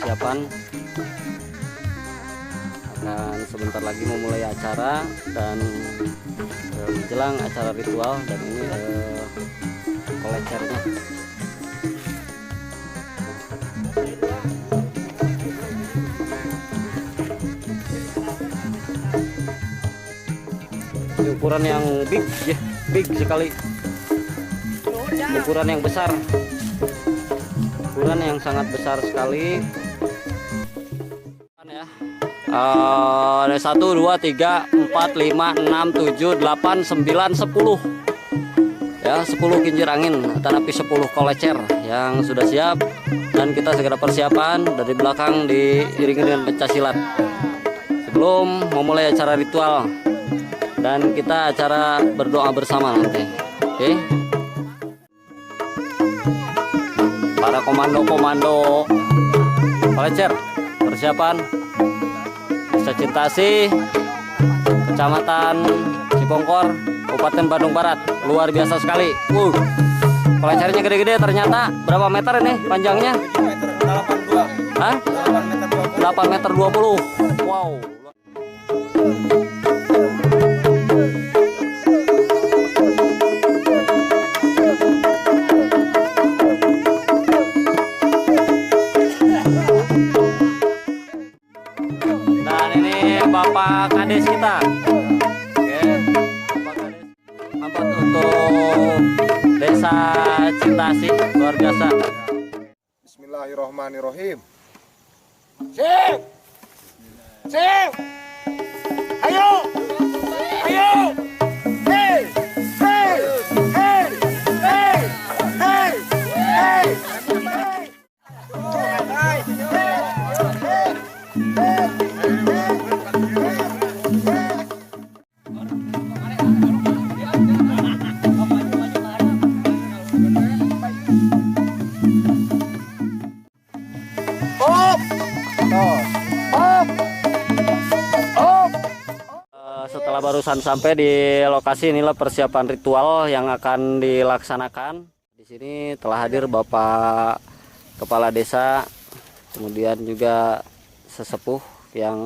persiapan akan sebentar lagi memulai acara dan menjelang acara ritual. Dan ini kolecernya. Ini ukuran yang big ya, big sekali, ukuran yang besar, ukuran yang sangat besar sekali ya. Ada 1, 2, 3, 4, 5, 6, 7, 8, 9, 10 ya, 10 kincir angin tetapi 10 kolecer yang sudah siap, dan kita segera persiapan dari belakang diiringi dengan pencaksilat sebelum memulai acara ritual, dan kita acara berdoa bersama nanti. Oke, para komando kolecer persiapan. Desa Cintasi, Kecamatan Cipongkor, Kabupaten Bandung Barat. Luar biasa sekali. Kolecernya gede-gede ternyata. Berapa meter ini panjangnya? 8 meter 22. Hah? 8 meter 20. Wow. Bapak Kades kita. Oke, Bapak Kades. Mampet untuk Desa Cintasi, luar biasa. Bismillahirrahmanirrahim. Sip. Sip. Ayo. Ayo. Hey. Hey. Hey. Hey. Hey. Hey. Setelah barusan sampai di lokasi, inilah persiapan ritual yang akan dilaksanakan. Di sini telah hadir Bapak Kepala Desa, kemudian juga sesepuh yang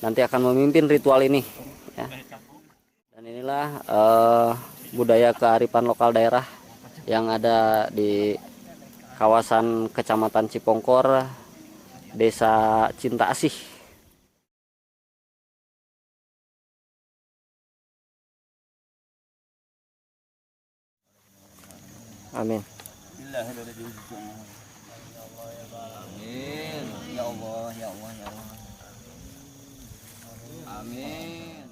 nanti akan memimpin ritual ini ya. Dan inilah budaya kearifan lokal daerah yang ada di kawasan Kecamatan Cipongkor, Desa Cinta Asih. Amin. Amin. Ya Allah, ya Allah, ya Allah. Amin.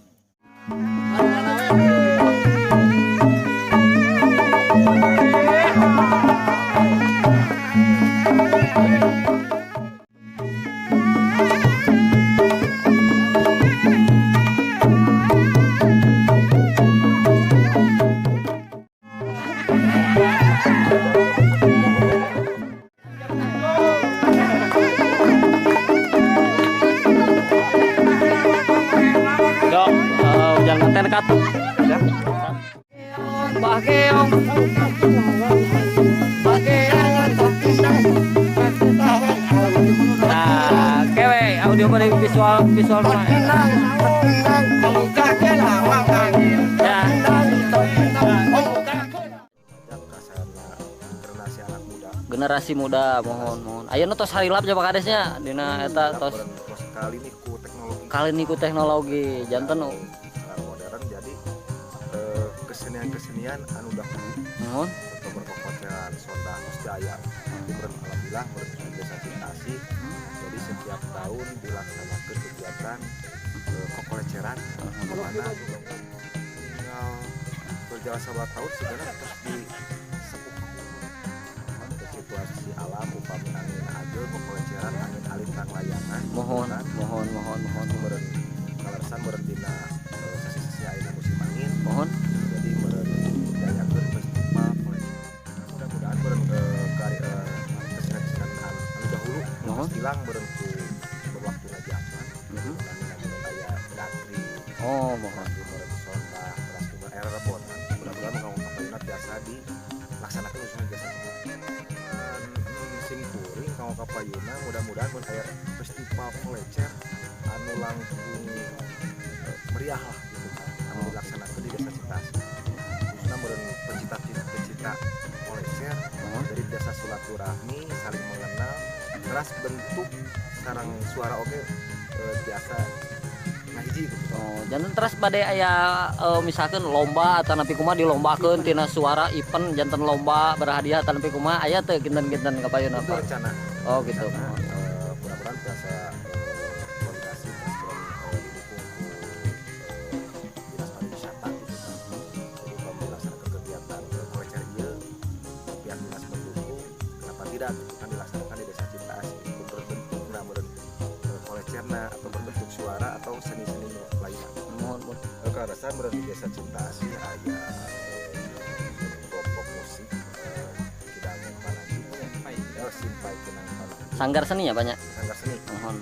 Jangan terkat ya. Bakeong. Nah, kewe audio pada visual mana? Ya. Generasi muda mohon. Ayo tos harilap coba kadesnya dina eta tos. Kali ini ku teknologi janten modern, jadi kesenian anu dahulu mohon untuk berkokoceran sonda jaya alhamdulillah menurut Desa Cintasi. Jadi setiap tahun dilaksanakan kegiatan kokoleceran mana tinggal berjalan 11 tahun sebenarnya terus di situasi alam upami angin aja kokoleceran angin alintang layangan mohon kaleresan berentina sesi air musim angin mohon. jadi menjayakan festival kolecer. Mudah-mudahan kesenian anu dahulu mohon hilang berengku berwaktu ajakan dan kayak gatri mohon sonda keras timur era rebonan. Mudah-mudahan mengawal biasa dilaksanakan usaha jasa musim kuring kalau papayuna mudah-mudahan mun aya festival kolecer anu langkung meriah lah gitu kan anu dilaksanakeun di Desa Citaas khususna mun pecinta kolecer dari desa silaturahmi saling mengenal keras bentuk sareng suara oge biasa ngahiji gitu. Oh, jantan terus bade aya misalkan lomba atau nepi kumaha dilombakeun tina suara event jantan lomba berhadiah atau nepi kumaha aya teu kinten-kinten kapayun Itu apa? rencana. Oh gitu. Mudah-mudahan biasa koordinasi terus didukung ku dinas pariwisata gitu kan. Jadi kalau melaksanakan kegiatan kolecer ieu pihak dinas mendukung kenapa tidak gitu kan dilaksanakan di Desa Citaas itu berbentuk kolecerna atau berbentuk suara atau seni-seni lainnya. Mohon. Karasan berada di Desa Citaas aya kelompok musik kidang panagi simpai kenang panagi Sanggar seni ya banyak. sanggar seni Mohon.